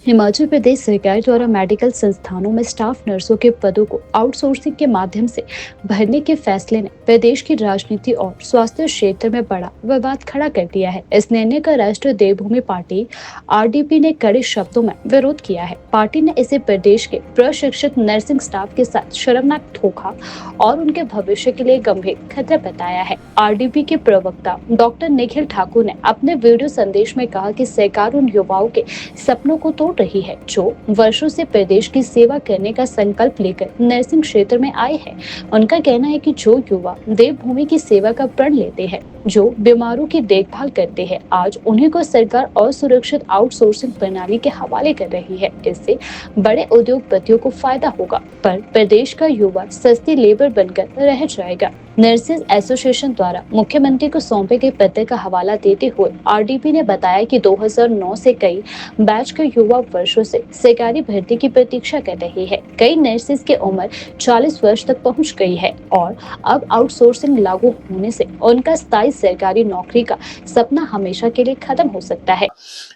हिमाचल प्रदेश सरकार द्वारा मेडिकल संस्थानों में स्टाफ नर्सों के पदों को आउटसोर्सिंग के माध्यम से भरने के फैसले ने प्रदेश की राजनीति और स्वास्थ्य क्षेत्र में बड़ा विवाद खड़ा कर दिया है। इस निर्णय का राष्ट्रीय देवभूमि पार्टी आरडीपी ने कड़े शब्दों में विरोध किया है। पार्टी ने इसे प्रदेश के प्रशिक्षित नर्सिंग स्टाफ के साथ शर्मनाक धोखा और उनके भविष्य के लिए गंभीर खतरा बताया है। आरडीपी के प्रवक्ता डॉक्टर निखिल ठाकुर ने अपने वीडियो संदेश में कहा कि सरकार उन युवाओं के सपनों को तोड़ रही है जो वर्षों से प्रदेश की सेवा करने का संकल्प लेकर नर्सिंग क्षेत्र में आए हैं। उनका कहना है कि जो युवा देवभूमि की सेवा का प्रण लेते हैं, जो बीमारों की देखभाल करते हैं, आज उन्हीं को सरकार असुरक्षित आउटसोर्सिंग प्रणाली के हवाले कर रही है। इससे बड़े उद्योगपतियों को फायदा होगा, पर प्रदेश का युवा सस्ती लेबर बनकर रह जाएगा। नर्सेज एसोसिएशन द्वारा मुख्यमंत्री को सौंपे गए पत्र का हवाला देते हुए आरडीपी ने बताया कि 2009 से कई बैच के युवा वर्षों से सरकारी भर्ती की प्रतीक्षा कर रहे हैं। कई नर्सेज की उम्र 40 वर्ष तक पहुंच गई है और अब आउटसोर्सिंग लागू होने से उनका स्थायी सरकारी नौकरी का सपना हमेशा के लिए खत्म हो सकता है।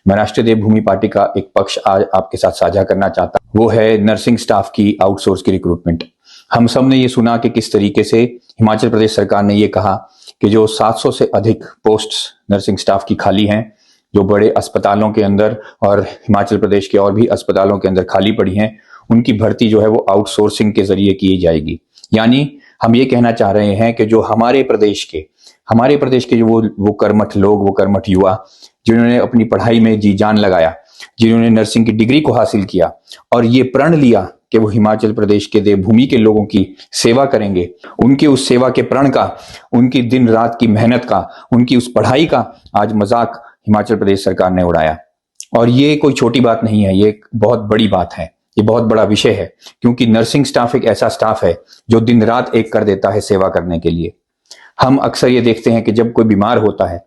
मैं राष्ट्रीय देवभूमि पार्टी का एक पक्ष आज आपके साथ साझा करना चाहता हूं, वो है नर्सिंग स्टाफ की आउटसोर्स की रिक्रूटमेंट। हम सब ने ये सुना कि किस तरीके से हिमाचल प्रदेश सरकार ने ये कहा कि जो 700 से अधिक पोस्ट्स नर्सिंग स्टाफ की खाली हैं, जो बड़े अस्पतालों के अंदर और हिमाचल प्रदेश के और भी अस्पतालों के अंदर खाली पड़ी हैं, उनकी भर्ती जो है वो आउटसोर्सिंग के जरिए की जाएगी। यानी हम ये कहना चाह रहे हैं कि जो हमारे प्रदेश के जो वो कर्मठ लोग, वो कर्मठ युवा जिन्होंने अपनी पढ़ाई में जी जान लगाया, जिन्होंने नर्सिंग की डिग्री को हासिल किया और ये प्रण लिया कि वो हिमाचल प्रदेश के देवभूमि के लोगों की सेवा करेंगे, उनकी उस सेवा के प्रण का, उनकी दिन रात की मेहनत का, उनकी उस पढ़ाई का आज मजाक हिमाचल प्रदेश सरकार ने उड़ाया। और ये कोई छोटी बात नहीं है, ये एक बहुत बड़ी बात है, ये बहुत बड़ा विषय है, क्योंकि नर्सिंग स्टाफ एक ऐसा स्टाफ है जो दिन रात एक कर देता है सेवा करने के लिए। हम अक्सर ये देखते हैं कि जब कोई बीमार होता है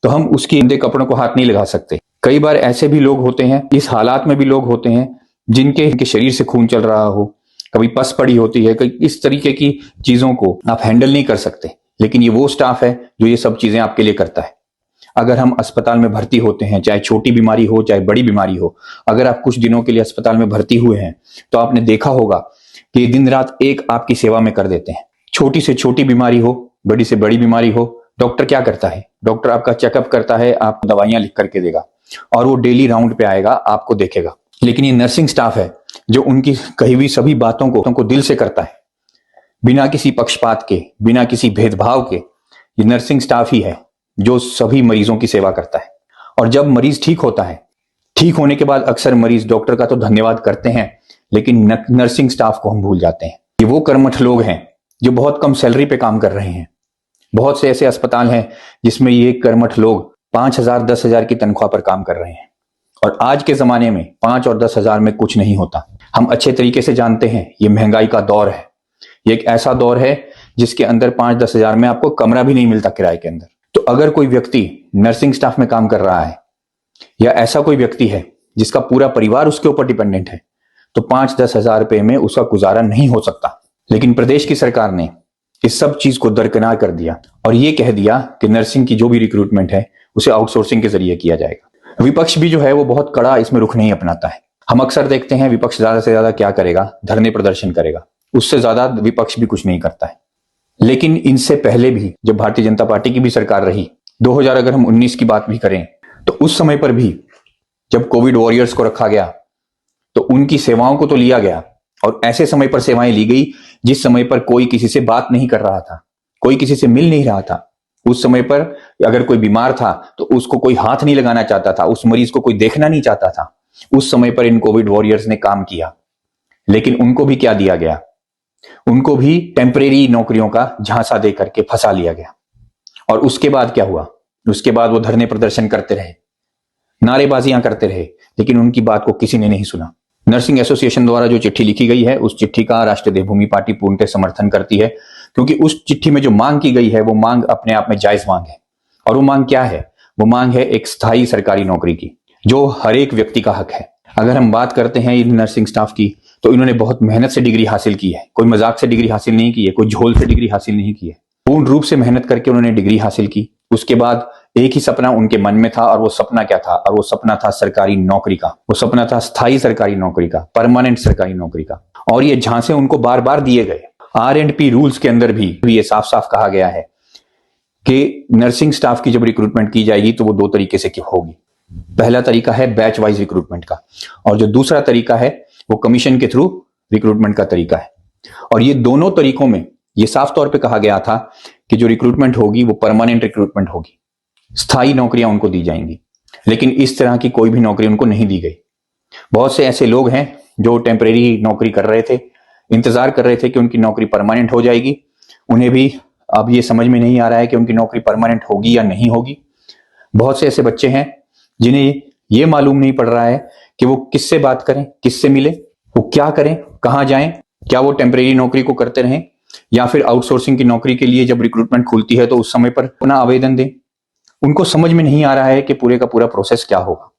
तो हम उसकी गंदे कपड़ों को हाथ नहीं लगा सकते। कई बार ऐसे भी लोग होते हैं, इस हालात में भी लोग होते हैं जिनके शरीर से खून चल रहा हो, कभी पस पड़ी होती है, इस तरीके की चीजों को आप हैंडल नहीं कर सकते, लेकिन ये वो स्टाफ है जो ये सब चीजें आपके लिए करता है। अगर हम अस्पताल में भर्ती होते हैं, चाहे छोटी बीमारी हो चाहे बड़ी बीमारी हो, अगर आप कुछ दिनों के लिए अस्पताल में भर्ती हुए हैं तो आपने देखा होगा कि ये दिन रात एक आपकी सेवा में कर देते हैं। छोटी से छोटी बीमारी हो, बड़ी से बड़ी बीमारी हो, डॉक्टर क्या करता है? डॉक्टर आपका चेकअप करता है, आपको दवाइयां लिख करके देगा और वो डेली राउंड पे आएगा, आपको देखेगा। लेकिन ये नर्सिंग स्टाफ है जो उनकी कही हुई सभी बातों को दिल से करता है, बिना किसी पक्षपात के, बिना किसी भेदभाव के। ये नर्सिंग स्टाफ ही है जो सभी मरीजों की सेवा करता है। और जब मरीज ठीक होता है, ठीक होने के बाद अक्सर मरीज डॉक्टर का तो धन्यवाद करते हैं, लेकिन नर्सिंग स्टाफ को हम भूल जाते हैं। ये वो कर्मठ लोग हैं जो बहुत कम सैलरी पे काम कर रहे हैं। बहुत से ऐसे अस्पताल हैं जिसमें ये कर्मठ लोग 5,000 10,000 की तनख्वाह पर काम कर रहे हैं। और आज के जमाने में 5 और 10,000 में कुछ नहीं होता। हम अच्छे तरीके से जानते हैं ये महंगाई का दौर है। ये एक ऐसा दौर है जिसके अंदर 5-10 हजार में आपको कमरा भी नहीं मिलता किराए के अंदर। तो अगर कोई व्यक्ति नर्सिंग स्टाफ में काम कर रहा है या ऐसा कोई व्यक्ति है जिसका पूरा परिवार उसके ऊपर डिपेंडेंट है, तो 5-10 हजार रुपए में उसका गुजारा नहीं हो सकता। लेकिन प्रदेश की सरकार ने इस सब चीज को दरकिनार कर दिया और ये कह दिया कि नर्सिंग की जो भी रिक्रूटमेंट है उसे आउटसोर्सिंग के जरिए किया जाएगा। विपक्ष भी जो है वो बहुत कड़ा इसमें रुख नहीं अपनाता है। हम अक्सर देखते हैं विपक्ष ज्यादा से ज्यादा क्या करेगा, धरने प्रदर्शन करेगा, उससे ज्यादा विपक्ष भी कुछ नहीं करता है। लेकिन इनसे पहले भी जब भारतीय जनता पार्टी की भी सरकार रही, 2000 अगर हम 19 की बात भी करें तो उस समय पर भी जब कोविड वॉरियर्स को रखा गया तो उनकी सेवाओं को तो लिया गया और ऐसे समय पर सेवाएं ली गई जिस समय पर कोई किसी से बात नहीं कर रहा था, कोई किसी से मिल नहीं रहा था। उस समय पर अगर कोई बीमार था तो उसको कोई हाथ नहीं लगाना चाहता था, उस मरीज को कोई देखना नहीं चाहता था। उस समय पर इन कोविड वॉरियर्स ने काम किया, लेकिन उनको भी क्या दिया गया? उनको भी टेम्परेरी नौकरियों का झांसा दे करके फंसा लिया गया। और उसके बाद क्या हुआ? उसके बाद वो धरने प्रदर्शन करते रहे, नारेबाजियां करते रहे, लेकिन उनकी बात को किसी ने नहीं सुना। नर्सिंग एसोसिएशन द्वारा जो चिट्ठी लिखी गई है उस चिट्ठी का राष्ट्रीय देवभूमि पार्टी पूर्णतः समर्थन करती है, क्योंकि उस चिट्ठी में जो मांग की गई है वो मांग अपने आप में जायज मांग है। और वो मांग क्या है? वो मांग है एक स्थायी सरकारी नौकरी की, जो हर एक व्यक्ति का हक है। अगर हम बात करते हैं इन नर्सिंग स्टाफ की तो इन्होंने बहुत मेहनत से डिग्री हासिल की है, कोई मजाक से डिग्री हासिल नहीं की है, कोई झोल से डिग्री हासिल नहीं की है। पूर्ण रूप से मेहनत करके उन्होंने डिग्री हासिल की। उसके बाद एक ही सपना उनके मन में था, और वो सपना क्या था? और वो सपना था सरकारी नौकरी का। वो सपना था स्थायी सरकारी नौकरी का, परमानेंट सरकारी नौकरी का। और ये झांसे उनको बार बार दिए गए। R&P रूल्स के अंदर भी ये साफ साफ कहा गया है कि नर्सिंग स्टाफ की जब रिक्रूटमेंट की जाएगी तो वो दो तरीके से होगी। पहला तरीका है बैच वाइज रिक्रूटमेंट का, और जो दूसरा तरीका है वो कमीशन के थ्रू रिक्रूटमेंट का तरीका है। और ये दोनों तरीकों में ये साफ तौर पे कहा गया था कि जो रिक्रूटमेंट होगी वो परमानेंट रिक्रूटमेंट होगी, स्थायी नौकरियां उनको दी जाएंगी। लेकिन इस तरह की कोई भी नौकरी उनको नहीं दी गई। बहुत से ऐसे लोग हैं जो टेम्परेरी नौकरी कर रहे थे, इंतजार कर रहे थे कि उनकी नौकरी परमानेंट हो जाएगी। उन्हें भी अब ये समझ में नहीं आ रहा है कि उनकी नौकरी परमानेंट होगी या नहीं होगी। बहुत से ऐसे बच्चे हैं जिन्हें ये मालूम नहीं पड़ रहा है कि वो किससे बात करें, किससे मिले, वो क्या करें, कहां जाएं। क्या वो टेम्परेरी नौकरी को करते रहें या फिर आउटसोर्सिंग की नौकरी के लिए जब रिक्रूटमेंट खुलती है तो उस समय पर अपना आवेदन दें। उनको समझ में नहीं आ रहा है कि पूरे का पूरा प्रोसेस क्या होगा।